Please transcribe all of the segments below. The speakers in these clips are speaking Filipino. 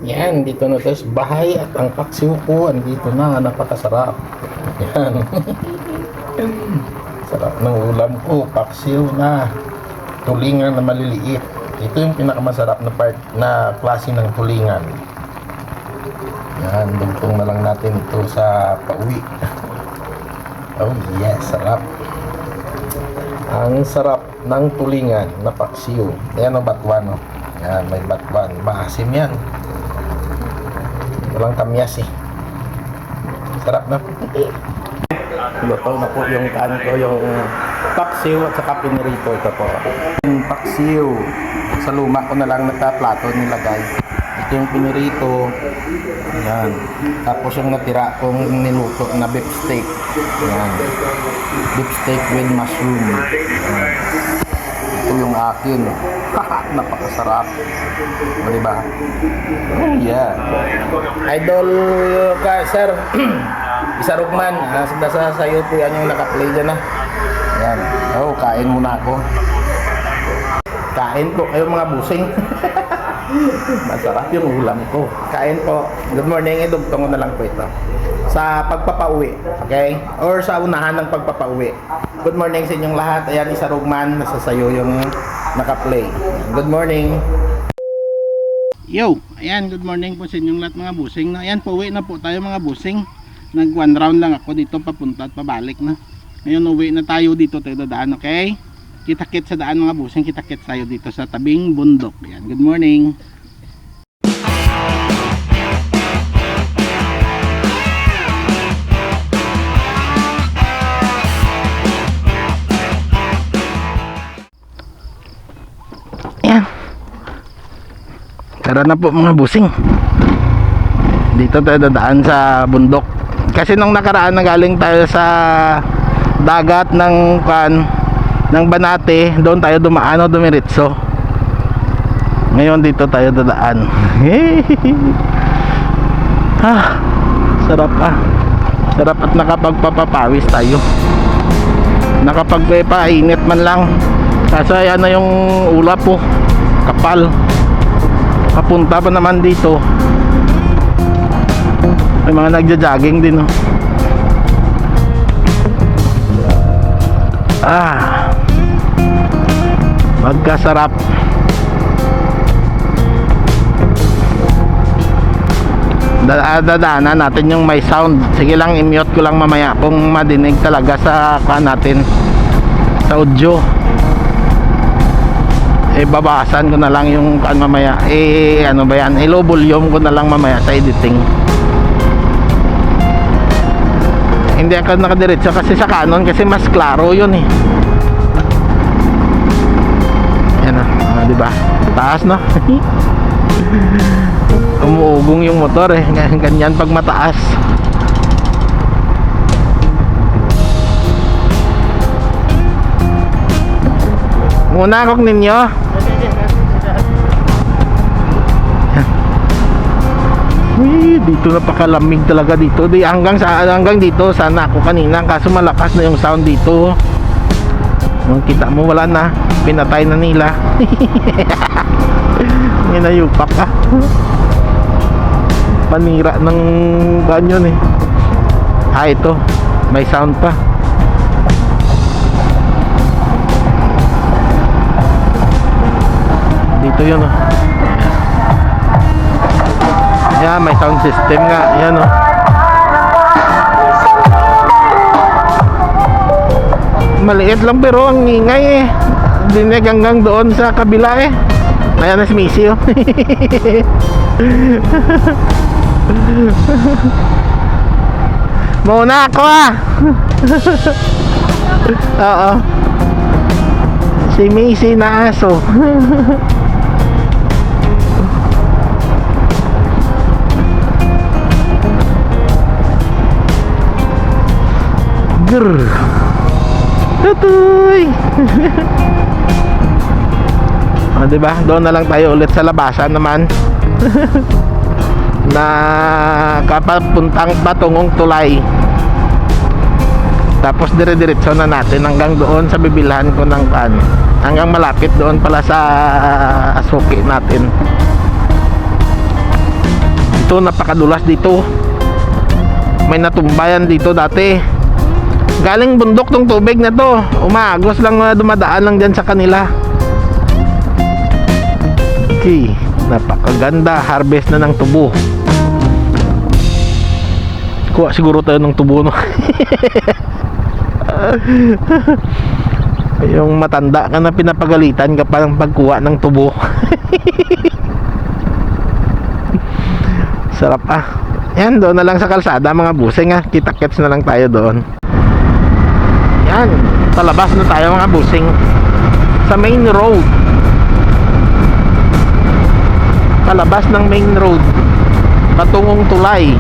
Yan, dito na tayo sa bahay at ang paksiw ko andito na, napakasarap. Yan. Sarap ng ulam ko, paksiw na tulingan na maliliit. Ito yung pinakamasarap na part na klase ng tulingan. Yan, dugtong na lang natin ito sa pauwi. Oh yes, sarap. Ang sarap ng tulingan na paksiw. Ayan ang batwan, no? Yan, may batwan. Maasim yan. Walang kamyas eh. Sarap na. Luto na po yung kaan ko, yung paksiw at saka pinirito. Ito po. Yung paksiw. Sa luma ko na lang nagka-plato nilagay. Ito yung pinirito. Yan. Tapos yung natira kong niluto na beef steak. Yan. Beef steak with mushroom. Yan. Ito yung akin. Napakasarap. O, diba? Oh, yeah. Idol ka, sir. Isa Rugman. Nasa sayo po yan yung nakaplay dyan na. Yan. Oh, kain muna ako. Kain po kayo mga busing. Masarap yung ulam ko. Kain po. Good morning. Idugtong ko na lang po ito. Sa pagpapauwi. Okay? Or sa unahan ng pagpapauwi. Good morning sa inyong lahat. Ayan, Isa Rugman. Nasa sayo yung nakaplay. Good morning. Yo, ayan, good morning po sa inyong lahat mga busing. Ayan, pauwi na po tayo mga busing. Nag one round lang ako dito papunta at pabalik na. Ngayon uwi na tayo dito tayo dadaan, okay? Kita-kit sa daan mga busing, kita-kit tayo dito sa tabing bundok. Ayan, good morning. Ayan. Tara na po mga busing. Dito tayo dadaan sa bundok. Kasi nung nakaraan nagaling tayo sa dagat ng Banate, doon tayo dumaan o dumiritso. Ngayon dito tayo dadaan. Sarap ah. Sarap at nakapagpapapawis tayo. Nakapagpapainit man lang. Kaso ayan na yung ulap po. Kapal. Papunta pa naman dito. May mga nagja-jogging din, no? Magkasarap. Dadaanan natin yung may sound. Sige lang, i-mute ko lang mamaya kung madinig talaga sa natin sa audio. Babasan ko na lang yung mamaya. Ano ba yan? Low volume ko na lang mamaya sa editing. Hindi ako nakadiretso kasi sa Canon kasi mas klaro yun eh. Yan na, diba? Taas no? Umuugong yung motor eh. Ganyan pag mataas. Muna akong ninyo. Uy, dito napakalamig talaga dito. Hanggang dito sana ako kanina kaso malakas na yung sound dito. Kita mo wala na. Pinatay na nila. Inayupak ka. Panira ng kanyon eh. Ito. May sound pa. Dito yun oh. Yan, may sound system nga. Yan oh. Maliit lang pero ang ingay eh. Dinig hanggang doon sa kabila eh. Ayan na si Missy oh. Muna ako ah. Oo. Si Missy na aso. Grrr. Tutoy. Diba? Doon na lang tayo ulit sa labasan naman. Na kapapuntang patungong tulay. Tapos dire-diretso na natin hanggang doon sa bibilhan ko ng hanggang malapit doon pala sa suki natin. Ito, napakadulas dito. May natumbayan dito dati. Galing bundok tong tubig na to. Umagos lang, dumadaan lang dyan sa kanila. Okay, napakaganda. Harvest na ng tubo. Kuha siguro tayo ng tubo, no? Yung matanda ka na pinapagalitan ka pa ng pagkuha ng tubo. Sarap ah. Yan, doon na lang sa kalsada mga busing ah. Kita-kits na lang tayo doon. Yan, palabas na tayo mga busing. Sa main road. Palabas ng main road. Patungong tulay.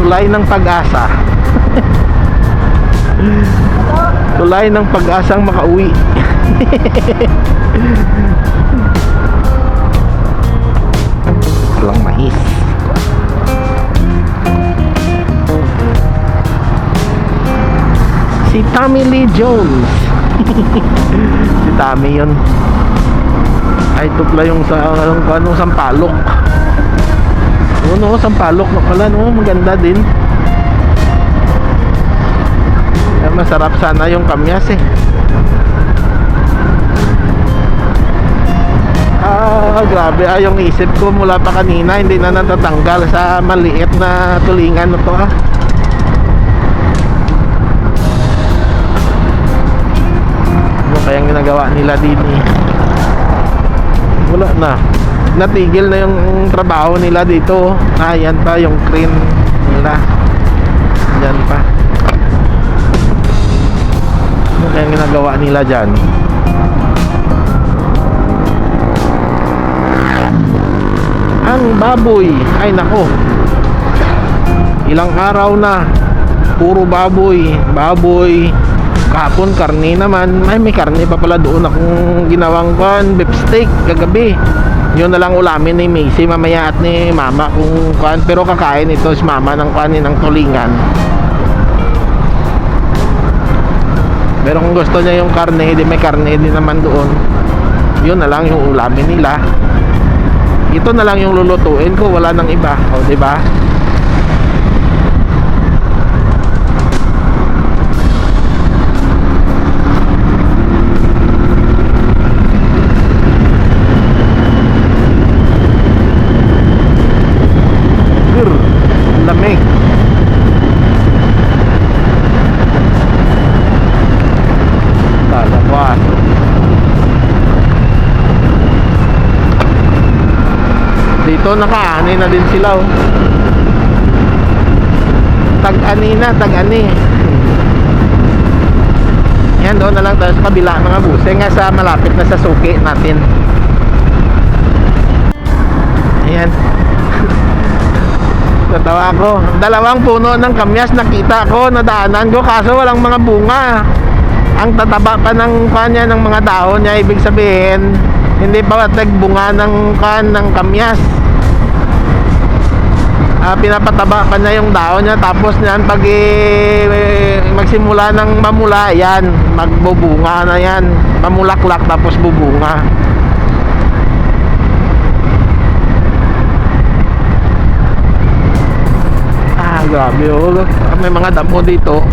Tulay ng pag-asa. Tulay ng pag-asang makauwi. Walang mais. Si Tommy Lee Jones. Si Tommy yun. Ay, ito pala yung sa ano, Sampalok. No, Sampalok na pala, no? Maganda din. Masarap sana yung kamyas eh. Grabe yung isip ko mula pa kanina hindi na natatanggal sa maliit na tulingan na to ah. Ano kayang ginagawa nila din eh? Wala na. Natigil na yung trabaho nila dito. Yan pa yung crane nila. Yan pa. Ano kayang ginagawa nila dyan? Ang baboy. Ay nako. Ilang araw na puro baboy. Baboy. Kahapon karne naman. Ay, may karne pa pala doon akong ginawang beef steak kagabi. Yun na lang ulamin ni Macy mamaya at ni Mama kung kuan. Pero kakain ito si Mama ng kuanin ng tulingan. Pero kung gusto niya yung karne, di may karne din naman doon. Yun na lang yung ulamin nila. Ito na lang yung lulutuin ko, wala nang iba. O, di ba? Lamig. Talawas. Dito nakaani na din sila oh. Tag-ani na, tag-ani. Yan, doon na lang tayo sa kabila mga buse. Nga sa malapit na sa suki natin. Ayan. Natawa ako. Dalawang puno ng kamyas nakita ko, nadaanan ko, kaso walang mga bunga. Ang tataba pa ng kanya ng mga dahon niya, ibig sabihin hindi pa nagbunga ng ng kamyas. Pinapataba pa niya yung dahon niya, tapos niyan pag magsimula ng mamula, yan, magbubunga na yan. Mamulaklak tapos bubunga. Grabe oh. May mga damo dito.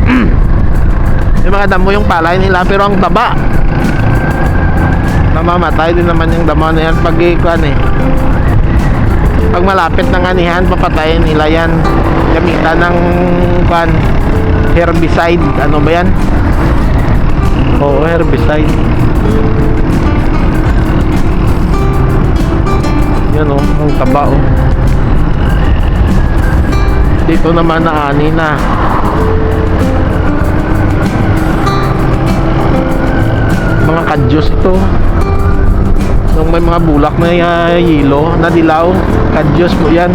May mga damo yung palay nila, pero ang taba. Namamatay din naman yung damo na yan pag pag malapit ng anihan, papatayin nila yan. Gamitan ng herbicide. Ano ba yan? Oo, herbicide. Yan oh, ang taba oh. Dito naman na ani na. Mga kadyos ito. Nung may mga bulak na yelo, na dilaw, kadyos po yan.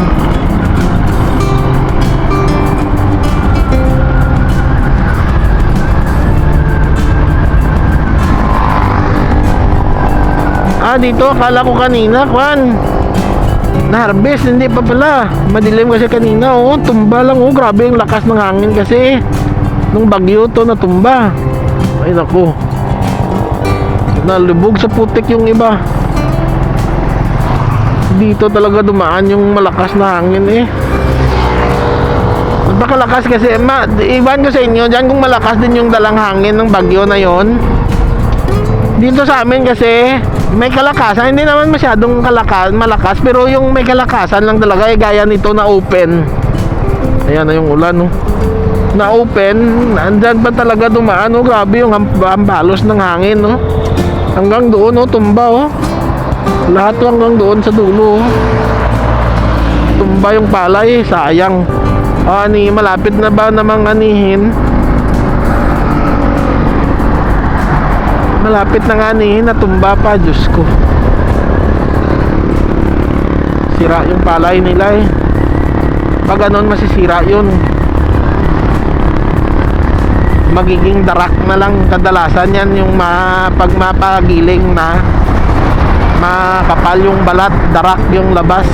Dito akala ko kanina, Juan, na-harvest, hindi pa pala. Madilim kasi kanina, oh, tumba lang, oh, grabe yung lakas ng hangin kasi. Nung bagyo to natumba. Ay naku. Nalubog sa putik yung iba. dito talaga dumaan yung malakas na hangin eh. Napakalakas kasi, iban ko sa inyo, dyan kung malakas din yung dalang hangin ng bagyo na yon. Dito sa amin kasi, may kalakasan, hindi naman masyadong malakas, pero yung may kalakasan lang talaga, gaya nito na open. Ayan na yung ulan, no? Na open, andyan pa talaga dumaan, no? Grabe yung hambalos ng hangin, no? Hanggang doon, no? Tumba, oh. Lahat hanggang doon sa dulo, oh. Tumba yung palay, sayang. Malapit na ba namang anihin? Malapit na nga anihin, natumba pa, Diyos ko. Sira yung palay nila eh. Pag ganon masisira yun. Magiging darak na lang kadalasan yan, yung pag mapagiling na makapal yung balat, darak yung labas.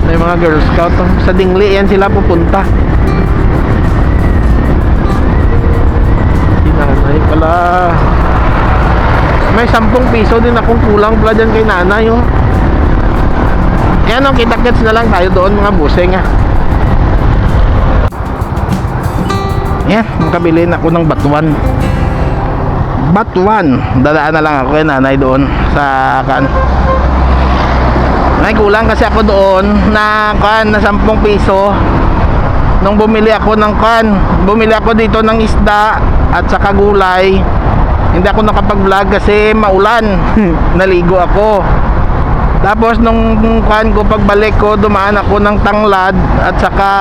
May mga Girl Scout, oh. Sa Dingli yan sila pupunta. Si nanay pala, may 10 piso din akong kulang pala dyan kay nanay, oh. Ayan, oh, kita-kits na lang tayo doon mga buseng, ah. Yan, makabili na ako ng batuan. Dadaan na lang ako kay nanay doon sa may kulang kasi ako doon na 10 piso nung bumili ako dito ng isda at saka gulay. Hindi ako nakapag-vlog kasi maulan. Naligo ako. Tapos nung pagbalik ko, dumaan ako ng tanglad at saka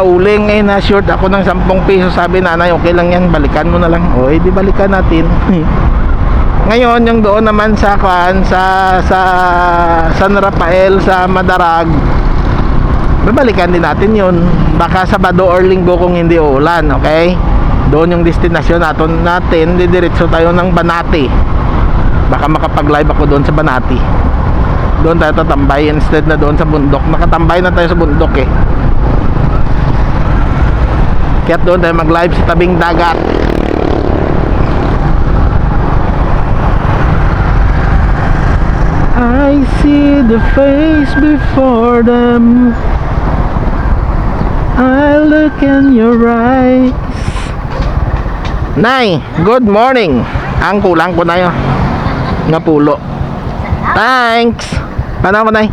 uling, na short ako ng 10 piso. Sabi nanay, okay lang yan, balikan mo na lang. O di balikan natin. Ngayon yung doon naman sa San Rafael sa Madarag, babalikan din natin yun. Baka Sabado or Linggo kung hindi uulan, okay? Doon yung destinasyon natin, didiretso tayo ng Banati. Baka makapag-live ako doon sa Banati. Doon tayo tatambay instead na doon sa bundok. Nakatambay na tayo sa bundok eh. Kaya doon tayo mag-live sa tabing dagat. I see the face before them. I look in your eyes. Nay, good morning. Ang kulang ko na yun. Nga pulo. Thanks. Paano ko, Nay?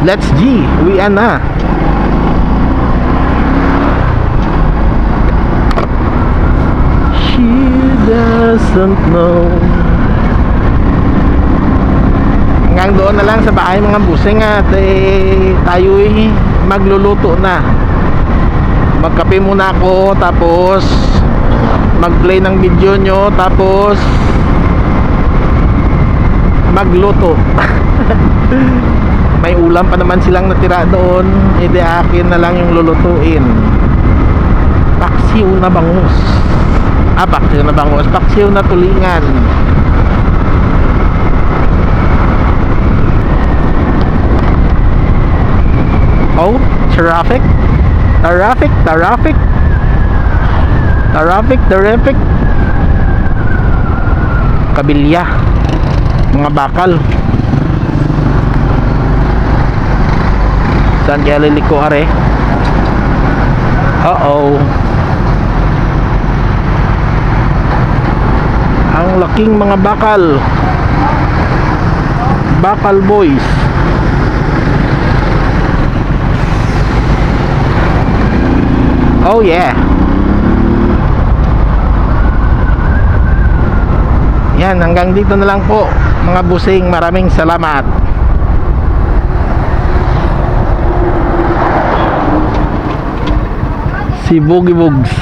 Let's G. Uwian na. She doesn't know. Hanggang doon na lang sa bahay mga busing at tayo'y magluluto na. Magkape muna ako, tapos mag-play ng video nyo, tapos magluto. May ulam pa naman silang natira doon, hindi akin na lang yung lulutuin. Paksiw na bangus. Paksiw na bangus, paksiw na tulingan. Oh, terrific. Kabilya, mga bakal. Saan kaya liliko are? Ang laking mga bakal boys. Oh yeah. Yan, hanggang dito na lang po mga busing. Maraming salamat. Si Boogie Boogs,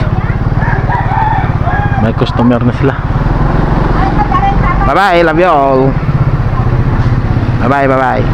may customer na sila. Bye bye, love you all. Bye bye.